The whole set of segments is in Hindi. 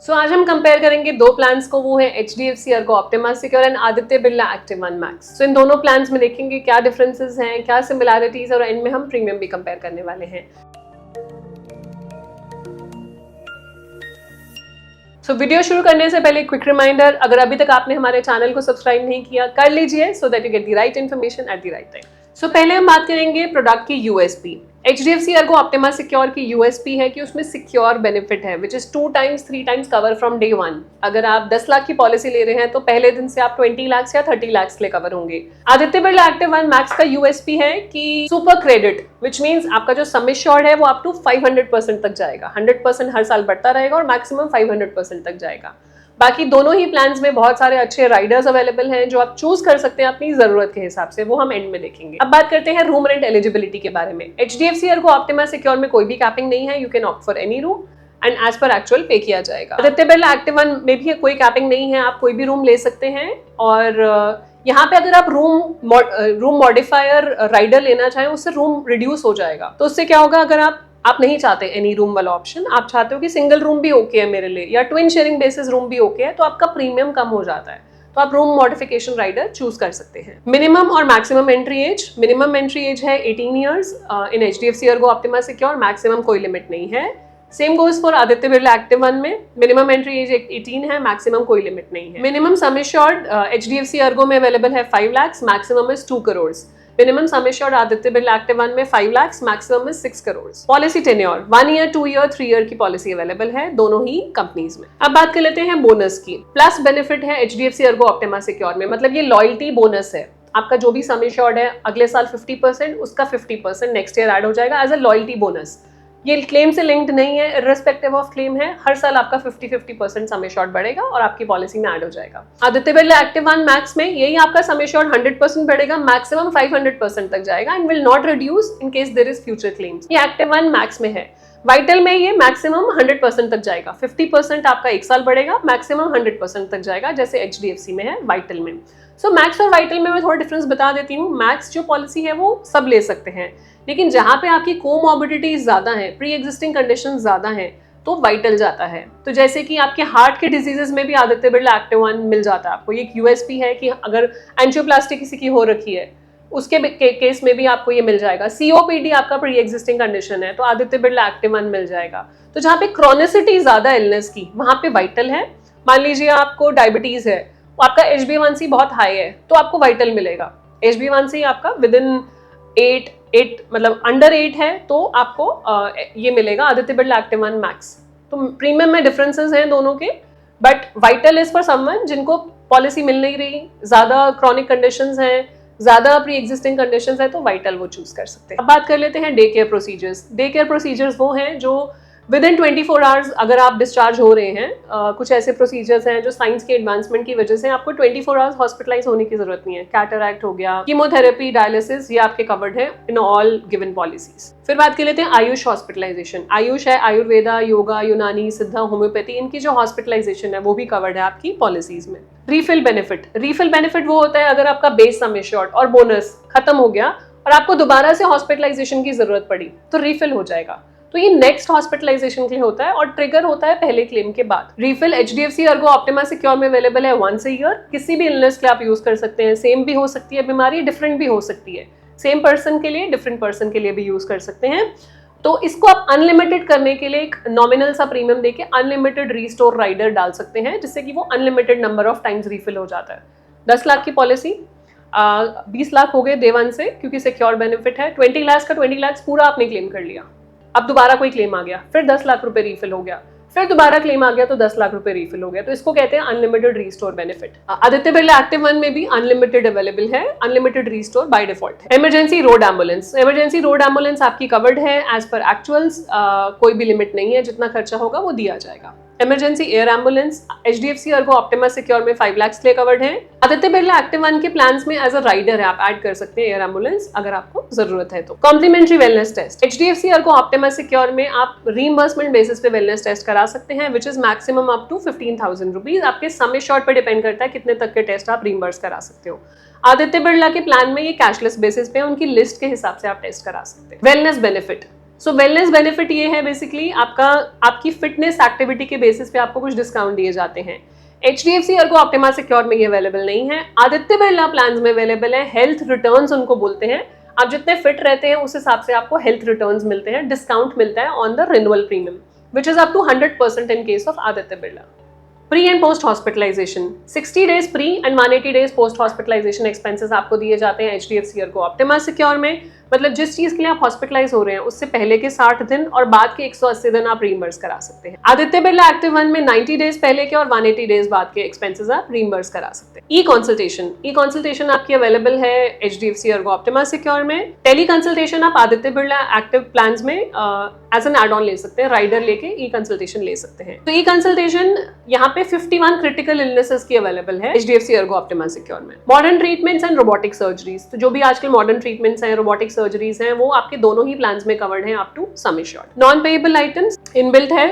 आज हम कंपेयर करेंगे दो प्लान्स को, वो है HDFC Ergo optima secure and Aditya Birla active one max. इन दोनों प्लान्स में देखेंगे क्या डिफरेंसेस हैं, क्या सिमिलैरिटीज, और एंड में हम प्रीमियम भी कंपेयर करने वाले हैं। वीडियो शुरू करने से पहले क्विक रिमाइंडर, अगर अभी तक आपने हमारे चैनल को सब्सक्राइब नहीं किया कर लीजिए so that you get the right information at the right time. पहले हम बात करेंगे प्रोडक्ट की USP। HDFC Ergo optima secure की USP है कि उसमें सिक्योर बेनिफिट है which is 2 times 3 times cover from day 1। अगर आप 10 लाख की पॉलिसी ले रहे हैं तो पहले दिन से आप 20 लाख या 30 लाख के लिए कवर होंगे। Aditya Birla active one max का USP है कि सुपर क्रेडिट, विच मीन्स आपका जो सम एश्योर्ड है वो अप टू 500% तक जाएगा। 100% हर साल बढ़ता रहेगा और मैक्सिमम 500% तक जाएगा। बाकी दोनों ही प्लान्स में बहुत सारे अच्छे राइडर्स अवेलेबल हैं जो आप चूज कर सकते हैं अपनी जरूरत के हिसाब से, वो हम एंड में देखेंगे। अब बात करते हैं रूम रेंट एलिजिबिलिटी के बारे में। HDFC अर्गो ऑप्टिमा सिक्योर में कोई भी कैपिंग नहीं है, you can opt for any room and as per actual pay किया जाएगा। आदित्य बिरला एक्टिव वन में भी कोई कैपिंग नहीं है, आप कोई भी रूम ले सकते हैं। और यहाँ पे अगर आप रूम मॉडिफायर राइडर लेना चाहें उससे रूम रिड्यूस हो जाएगा। तो उससे क्या होगा, अगर आप नहीं चाहते एनी रूम वाला ऑप्शन, आप चाहते हो कि सिंगल रूम भी ओके है मेरे लिए या ट्विन शेयरिंग बेसिस रूम भी ओके है, तो आपका प्रीमियम कम हो जाता है। तो आप रूम मॉडिफिकेशन राइडर चूज कर सकते हैं। मिनिमम और maximum entry age, minimum entry age है 18 years in HDFC Ergo optima Secure, maximum कोई लिमिट नहीं है। Same goes for Aditya Birla active One में मिनिमम एंट्री एज 18 है, मैक्सिमम कोई लिमिट नहीं है। Minimum sum assured HDFC Ergo में अवेलेबल है 5 lakhs, maximum is 2 crores। Minimum sum assured Aditya Birla active One में 5 lakhs, maximum is 6 crores। Policy tenure 1 year, 2 year, 3 year की पॉलिसी अवेलेबल है दोनों ही कंपनीज में। अब बात कर लेते हैं बोनस की। प्लस बेनिफिट है HDFC अर्गो ऑप्टिमा सिक्योर में, मतलब ये लॉयल्टी बोनस है। आपका जो भी सम एश्योर्ड है अगले साल 50%, उसका 50% नेक्स्ट ईयर ऐड हो जाएगा एज अ लॉयल्टी बोनस। ये क्लेम से लिंक्ड नहीं है, इर्रेस्पेक्टिव ऑफ क्लेम है। हर साल आपका 50% सम एश्योर्ड बढ़ेगा और आपकी पॉलिसी में ऐड हो जाएगा। Aditya Birla active one Max में यही आपका सम एश्योर्ड 100% बढ़ेगा, मैक्सिमम 500% तक जाएगा and will not reduce in case there is future claims. ये एक्टिव वन मैक्स में है। वाइटल में ये मैक्सिमम 100% तक जाएगा, 50% आपका 1 साल बढ़ेगा, मैक्सिमम 100% तक जाएगा, जैसे HDFC में है वाइटल में। मैक्स और वाइटल में मैं थोड़ा डिफरेंस बता देती हूँ। मैक्स जो पॉलिसी है वो सब ले सकते हैं, लेकिन जहां पे आपकी कोमॉर्बिडिटीज ज्यादा है, प्री एग्जिस्टिंग कंडीशन ज्यादा है, तो वाइटल जाता है। तो जैसे कि आपके हार्ट के डिजीजेस में भी आदित्य बिरला एक्टिव वन मिल जाता है आपको। ये USP है कि अगर एंजियोप्लास्टी किसी की हो रखी है उसके केस में भी आपको ये मिल जाएगा। COPD आपका प्री एग्जिस्टिंग कंडीशन है तो आदित्य बिरला एक्टिव वन मिल जाएगा। तो जहाँ पे क्रॉनिसिटी ज्यादा इलनेस की, वहां पे वाइटल है। मान लीजिए आपको डायबिटीज है, आपका HbA1c बहुत हाई है तो आपको वाइटल मिलेगा। HbA1c आपका विद इन 8 मतलब अंडर 8 है तो आपको ये मिलेगा Aditya Birla active one max. तो प्रीमियम में डिफरेंसेस हैं दोनों के, but vital is for someone जिनको पॉलिसी मिल नहीं रही, ज्यादा क्रॉनिक कंडीशंस हैं, ज्यादा प्री एग्जिस्टिंग कंडीशंस है, तो वाइटल वो चूज कर सकते हैं। अब बात कर लेते हैं day care procedures. Day care procedures वो हैं जो विद इन 24 आवर्स अगर आप डिस्चार्ज हो रहे हैं। कुछ ऐसे प्रोसीजर्स हैं जो साइंस के एडवांसमेंट की वजह से आपको 24 आवर्स हॉस्पिटलाइज होने की जरूरत नहीं है। कैटरैक्ट हो गया, कीमोथेरेपी, डायलिसिस, ये आपके कवर्ड है इन ऑल गिवन पॉलिसीज। फिर बात कर लेते हैं आयुष हॉस्पिटलाइजेशन। आयुष है आयुर्वेदा, योगा, यूनानी, सिद्धा, होम्योपैथी, इनकी जो हॉस्पिटलाइजेशन है वो भी कवर्ड है आपकी पॉलिसीज में। रीफिल बेनिफिट, रीफिल बेनिफिट वो होता है अगर आपका बेस सम एश्योर्ड और बोनस खत्म हो गया और आपको दोबारा से हॉस्पिटलाइजेशन की जरूरत पड़ी तो रीफिल हो जाएगा। तो ये नेक्स्ट हॉस्पिटलाइजेशन के लिए होता है और ट्रिगर होता है पहले क्लेम के बाद। Refill HDFC Ergo optima Secure में अवेलेबल है 1 ईयर। किसी भी इलनेस के लिए आप यूज कर सकते हैं। सेम भी हो सकती है बीमारी, डिफरेंट भी हो सकती है। सेम पर्सन के लिए, डिफरेंट पर्सन के लिए भी यूज कर सकते हैं। तो इसको आप अनलिमिटेड करने के लिए एक नॉमिनल सा प्रीमियम देके अनलिमिटेड रीस्टोर राइडर डाल सकते हैं, जिससे कि वो unlimited number of times refill हो जाता है। 10 लाख की पॉलिसी 20 लाख हो गए डे 1 से, क्योंकि सिक्योर बेनिफिट है। 20 लाख का 20 लाख पूरा आपने क्लेम कर लिया। अब दोबारा कोई क्लेम आ गया, फिर 10 लाख रुपए रीफिल हो गया, फिर दोबारा क्लेम आ गया तो 10 लाख रुपए रीफिल हो गया। तो इसको कहते हैं unlimited restore benefit. Aditya Birla active One में भी अनलिमिटेड अवेलेबल है, अनलिमिटेड रीस्टोर बाय डिफॉल्ट है। Emergency road ambulance, emergency road ambulance आपकी कवर्ड है एज पर एक्चुअल्स। कोई भी लिमिट नहीं है, जितना खर्चा होगा वो दिया जाएगा। Emergency air ambulance HDFC Ergo optima Secure में 5 लाख के लिए कवर्ड है। आदित्य बिरला एक्टिव वन के प्लान्स में एज अ राइडर है, आप ऐड कर सकते हैं एयर एम्बुलेंस अगर आपको जरूरत है तो। Complimentary wellness test, HDFC Ergo optima Secure में आप रीइंबर्समेंट बेसिस पे वेलनेस टेस्ट करा सकते हैं, which is maximum up to 15,000 rupees. आपके सम एश्योर्ड पे डिपेंड करता है कितने तक के टेस्ट आप रीइंबर्स करा सकते हो। आदित्य बिरला के प्लान में ये कैशलेस बेसिस पे उनकी लिस्ट के हिसाब से आप टेस्ट करा सकते हैं। वेलनेस बेनिफिट, सो वेलनेस बेनिफिट ये है बेसिकली आपकी फिटनेस एक्टिविटी के बेसिस पे आपको कुछ डिस्काउंट दिए जाते हैं। HDFC अर्गो ऑप्टिमा सिक्योर में ये अवेलेबल नहीं है, आदित्य बिरला प्लान्स में अवेलेबल है। हेल्थ रिटर्न्स उनको बोलते हैं। आप जितने फिट रहते हैं उस हिसाब से आपको हेल्थ रिटर्न्स मिलते हैं, डिस्काउंट मिलता है on the renewal premium which is up to 100% in case of Aditya Birla. Pre and post hospitalisation 60 days pre and 180 days post hospitalisation expenses आपको दिए जाते हैं HDFC अर्गो ऑप्टिमा सिक्योर में। मतलब जिस चीज के लिए आप हॉस्पिटलाइज हो रहे हैं उससे पहले के 60 दिन और बाद के 180 दिन आप रीइंबर्स करा सकते हैं। आदित्य बिरला एक्टिव 1 में 90 डेज पहले के और 180 डेज बाद के एक्सपेंसेस आप रीइंबर्स करा सकते हैं। ई कंसल्टेशन आपकी अवेलेबल है HDFC अर्गो ऑप्टिमा सिक्योर में। टेली कंसल्टेशन आप आदित्य बिरला एक्टिव प्लान्स में एज एन एड ऑन ले सकते हैं, राइडर लेके ई कंसल्टेशन ले सकते हैं। तो ई कंसल्टेशन यहाँ पे 51 क्रिटिकल इलनेसेस की अवेलेबल है HDFC अर्गो ऑप्टिमा सिक्योर में। Modern treatments and robotic surgeries, तो जो भी आजकल मॉडर्न ट्रीटमेंट्स हैं, रोबोटिक सर्जरीज हैं, वो आपके दोनों ही प्लान्स में कवर्ड हैं up to sum assured. Non payable items inbuilt है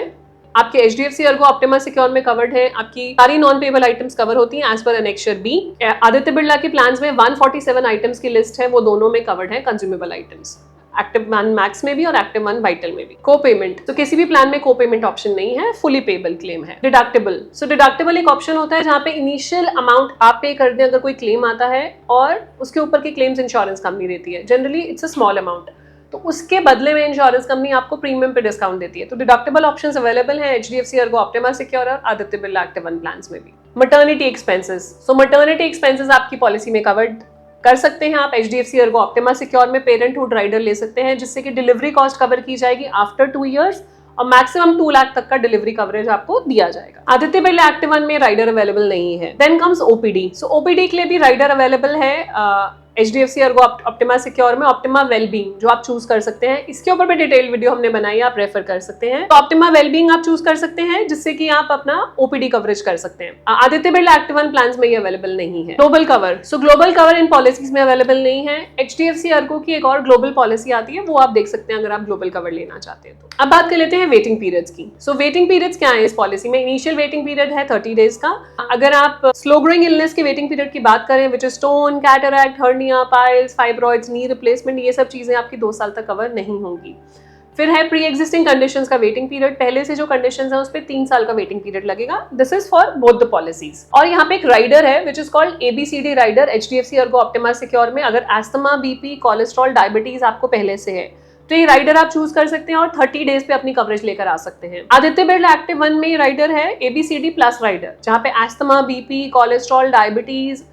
आपके HDFC अर्गो ऑप्टिमा सिक्योर में कवर्ड है। आपकी सारी नॉन पेएबल आइटम्स कवर होती हैं as per annexure B. Aditya Birla के प्लान्स में 147 आइटम्स की लिस्ट है, वो दोनों में कवर्ड है कंज्यूमेबल आइटम्स, एक्टिव 1 मैक्स में भी और एक्टिव 1 वाइटल में भी। को पेमेंट, तो किसी भी प्लान में को पेमेंट ऑप्शन नहीं है, फुली पेबल क्लेम है। डिडक्टेबल, सो डिडक्टेबल एक ऑप्शन होता है जहां पे इनिशियल अमाउंट आप पे कर दें अगर कोई क्लेम आता है और उसके ऊपर की क्लेम्स इंश्योरेंस कंपनी देती है। Generally it's a small amount, तो उसके बदले में इंश्योरेंस कंपनी आपको प्रीमियम पे डिस्काउंट देती है। तो डिडक्टेबल ऑप्शंस अवेलेबल हैं HDFC अर्गो ऑप्टिमा सिक्योर और आदित्य बिरला एक्टिव 1 प्लान्स में भी। मैटरनिटी एक्सपेंसेस, सो मैटरनिटी एक्सपेंसेस आपकी पॉलिसी में कवर्ड कर सकते हैं आप। HDFC अर्गो ऑप्टिमा सिक्योर में पेरेंटहुड राइडर ले सकते हैं जिससे कि डिलीवरी कॉस्ट कवर की जाएगी आफ्टर 2 इयर्स और मैक्सिमम 2 लाख तक का डिलीवरी कवरेज आपको दिया जाएगा। आदित्य बिरला एक्टिव 1 में राइडर अवेलेबल नहीं है। देन कम्स OPD, सो OPD के लिए भी राइडर अवेलेबल है HDFC अर्गो ऑप्टिमा सिक्योर में। ऑप्टिमा वेलबींग जो आप चूज कर सकते हैं, इसके ऊपर भी डिटेल वीडियो हमने बनाई है, आप रेफर कर सकते हैं। तो ऑप्टिमा वेलबींग आप चूज कर सकते हैं जिससे कि आप अपना OPD कवरेज कर सकते हैं। आदित्य बिरला एक्टिव 1 प्लान्स में ये अवेलेबल नहीं है। Global cover, so global cover in policies में अवेलेबल नहीं है। HDFC अर्गो की एक और ग्लोबल पॉलिसी आती है, वो आप देख सकते हैं अगर आप ग्लोबल कवर लेना चाहते हैं तो। अब बात कर लेते हैं वेटिंग पीरियड्स की। सो वेटिंग पीरियड्स क्या है इस पॉलिसी में? इनिशियल वेटिंग पीरियड है 30 डेज का। अगर आप स्लो ग्रोइंग इलनेस के वेटिंग पीरियड की बात करें which is stone, cataract, hernia, piles, fibroids, knee replacement, ये सब चीजें आपकी 2 साल तक कवर नहीं होंगी। फिर है प्री एग्जिस्टिंग कंडीशंस का वेटिंग पीरियड, पहले से जो कंडीशंस है उस पे 3 साल का वेटिंग पीरियड लगेगा। This is for both the policies. और यहाँ पे एक राइडर है which is called ABCD rider HDFC Ergo optima Secure में। अगर एस्थमा, BP, कोलेस्ट्रॉल, डायबिटीज आपको पहले से है तो ये राइडर आप चूज कर सकते हैं और 30 डेज पे अपनी कवरेज लेकर आ सकते हैं। आदित्य बिरला एक्टिव 1 में राइडर है ABCD प्लस राइडर, जहाँ पे asthma, BP, cholesterol, diabetes,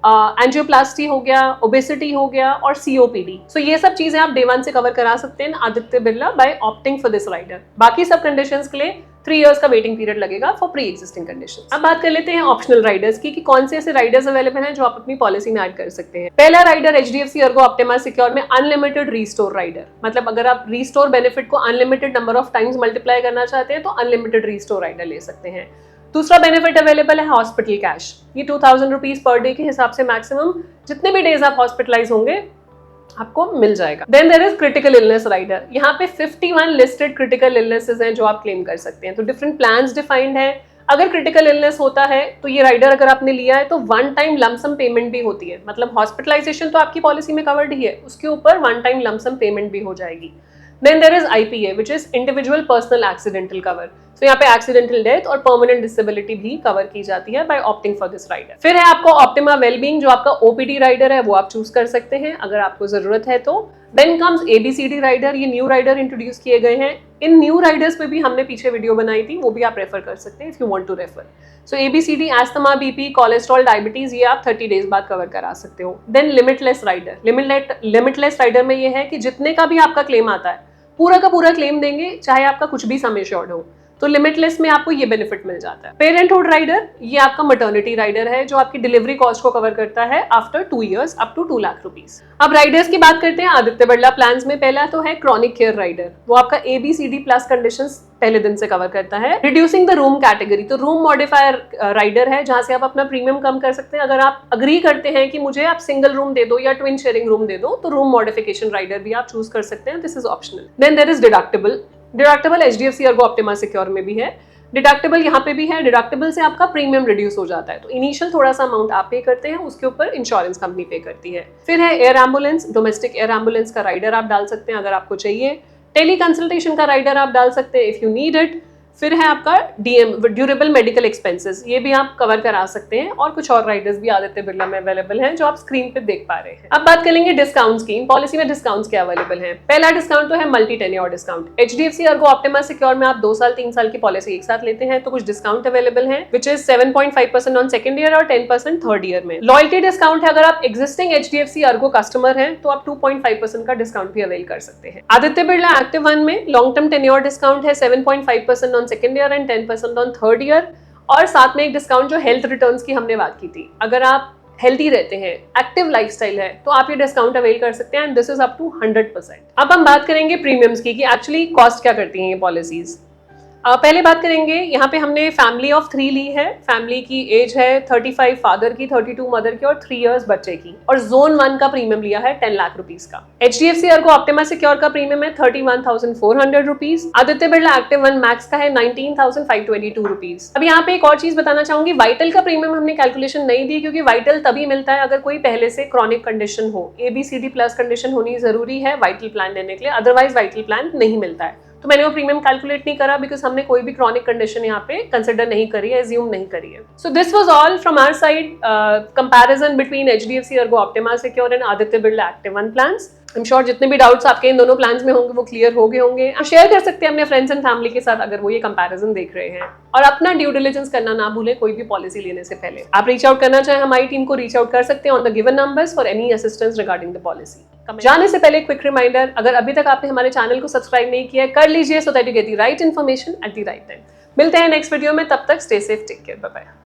angioplasty हो गया, ओबेसिटी हो गया और COPD। सो ये सब चीजें आप डे 1 से कवर करा सकते हैं Aditya Birla by opting for this rider. बाकी सब कंडीशंस के लिए 3 इयर्स का वेटिंग पीरियड लगेगा फॉर प्री एग्जिस्टिंग कंडीशंस। अब बात कर लेते हैं ऑप्शनल राइडर्स की कि कौन से ऐसे राइडर्स अवेलेबल हैं जो आप अपनी पॉलिसी में ऐड कर सकते हैं। पहला rider HDFC Ergo optima Secure में अनलिमिटेड रीस्टोर राइडर, मतलब अगर आप रीस्टोर बेनिफिट को unlimited number of times multiply करना चाहते हैं तो अनलिमिटेड रीस्टोर राइडर ले सकते हैं। दूसरा बेनिफिट अवेलेबल है हॉस्पिटल कैश, ये 2000 रुपीज पर डे के हिसाब से मैक्सिमम जितने भी डेज आप हॉस्पिटलाइज होंगे आपको मिल जाएगा। Then there is critical illness rider, यहाँ पे 51 लिस्टेड क्रिटिकल इलनेसेस हैं जो आप क्लेम कर सकते हैं। तो डिफरेंट प्लान्स डिफाइंड है। अगर क्रिटिकल इलनेस होता है तो ये राइडर अगर आपने लिया है तो 1 टाइम लमसम पेमेंट भी होती है, मतलब हॉस्पिटलाइजेशन तो आपकी पॉलिसी में कवर्ड ही है, उसके ऊपर 1 टाइम लमसम पेमेंट भी हो जाएगी। Then there is IPA which is individual personal accidental cover. So यहाँ पे accidental death और permanent disability भी कवर की जाती है by opting for this rider. फिर है आपको Optima Wellbeing जो आपका OPD राइडर है वो आप चूज कर सकते हैं अगर आपको जरूरत है तो। Then comes ABCD राइडर, ये न्यू राइडर इंट्रोड्यूस किए गए हैं। इन न्यू राइडर्स पे भी हमने पीछे वीडियो बनाई थी, वो भी आप रेफर कर सकते हैं if you want to refer. So ABCD, asthma, BP, cholesterol, diabetes, ये आप 30 डेज बाद कवर करा सकते हो। Then limitless rider, limitless rider में ये है कि जितने का भी आपका क्लेम आता है पूरा का पूरा क्लेम देंगे चाहे आपका कुछ भी सम एश्योर्ड हो, तो लिमिटलेस में आपको ये बेनिफिट मिल जाता है। पेरेंटहुड राइडर, ये आपका मैटरनिटी राइडर है जो आपकी डिलीवरी कॉस्ट को कवर करता है after 2 years up to 2 lakh rupees. अब राइडर्स की बात करते हैं आदित्य बिरला प्लान्स में। पहला तो है क्रॉनिक केयर राइडर, वो आपका ABCD प्लस कंडीशंस पहले दिन से कवर करता है। रिड्यूसिंग द रूम कैटेगरी, तो रूम मॉडिफायर राइडर है जहां से आप अपना प्रीमियम कम कर सकते हैं। अगर आप अग्री करते हैं कि मुझे आप सिंगल रूम दे दो या ट्विन शेयरिंग रूम दे दो तो रूम मॉडिफिकेशन राइडर भी आप चूज कर सकते हैं, this is optional. Then there is deductible, deductible HDFC Ergo optima Secure में भी है। डिडक्टेबल यहाँ पे भी है, डिडक्टेबल से आपका प्रीमियम रिड्यूस हो जाता है, तो इनिशियल थोड़ा सा अमाउंट आप पे करते हैं, उसके ऊपर इंश्योरेंस कंपनी पे करती है। फिर है air ambulance, domestic air ambulance का राइडर आप डाल सकते हैं अगर आपको चाहिए। टेली कंसल्टेशन का राइडर आप डाल सकते हैं इफ यू नीड इट। फिर है आपका डीएम, ड्यूरेबल मेडिकल एक्सपेंसेस, ये भी आप कवर करा सकते हैं, और कुछ और राइडर्स भी आदित्य बिरला में अवेलेबल हैं जो आप स्क्रीन पे देख पा रहे हैं। अब बात करेंगे डिस्काउंट स्कीम। पॉलिसी में डिस्काउंट्स क्या अवेलेबल हैं। पहला डिस्काउंट तो है multi tenure discount. HDFC Ergo optima Secure में आप 2 साल 3 साल की पॉलिसी एक साथ लेते हैं तो कुछ डिस्काउंट अवेलेबल है, which is 7.5% on second year और 10% थर्ड ईयर में। लॉयल्टी डिस्काउंट है, अगर आप एक्जिस्टिंग एचडीएफसी अर्गो कस्टमर हैं तो आप 2.5% का डिस्काउंट भी अवेल कर सकते हैं। आदित्य बिरला एक्टिव 1 में लॉन्ग टर्म टेन्योर डिस्काउंट है 7.5% on second year and 10% on third year, और साथ में एक डिस्काउंट जो हेल्थ रिटर्न्स की हमने बात की थी। अगर आप हेल्थी रहते हैं, एक्टिव लाइफस्टाइल है, तो आप ये डिस्काउंट अवेल कर सकते हैं, and this is up to 100%। अब हम बात करेंगे प्रीमियम्स की कि एक्चुअली कॉस्ट क्या करती हैं ये पॉलिसीज। पहले बात करेंगे, यहाँ पे हमने फैमिली ऑफ 3 ली है। फैमिली की एज है 35 फादर की, 32 मदर की और 3 इयर्स बच्चे की, और जोन 1 का प्रीमियम लिया है 10 लाख रुपीज का। एचडीएफसी अर्गो ऑप्टिमा सिक्योर का प्रीमियम है 31,400 rupees. Aditya Birla Activ 1 max का है 19,522 रुपीज। अब यहाँ पे एक और चीज बताना चाहूंगी, वाइटल का प्रीमियम हमने कैलकुलेशन नहीं दी, क्योंकि वाइटल तभी मिलता है अगर कोई पहले से क्रॉनिक कंडीशन हो, ABCD+ कंडीशन होनी जरूरी है वाइटल प्लान लेने के लिए, अदरवाइज वाइटल प्लान नहीं मिलता है। तो मैंने वो प्रीमियम कैलकुलेट नहीं करा बिकॉज हमने कोई भी क्रॉनिक कंडीशन यहाँ पे कंसिडर नहीं करी है, एज्यूम नहीं करी है। So this was all from our side, comparison between HDFC Ergo optima secure and Aditya Birla Activ 1 plans. I am sure जितने भी डाउट्स आपके इन दोनों प्लान्स में होंगे वो क्लियर हो गए होंगे। आप शेयर कर सकते हैं अपने फ्रेंड्स एंड फैमिली के साथ अगर वो ये कंपैरिजन देख रहे हैं, और अपना ड्यू डिलिजेंस करना ना भूलें कोई भी पॉलिसी लेने से पहले। आप रीच आउट करना चाहें हमारी टीम को रीच आउट कर सकते हैं on the given numbers for any assistance regarding the policy. जाने से पहले क्विक रिमाइंडर, अगर अभी तक आपने हमारे चैनल को सब्सक्राइब नहीं किया कर लीजिए, so that you get the right information at the right time. मिलते हैं नेक्स्ट वीडियो में, तब तक stay safe, take care, bye bye.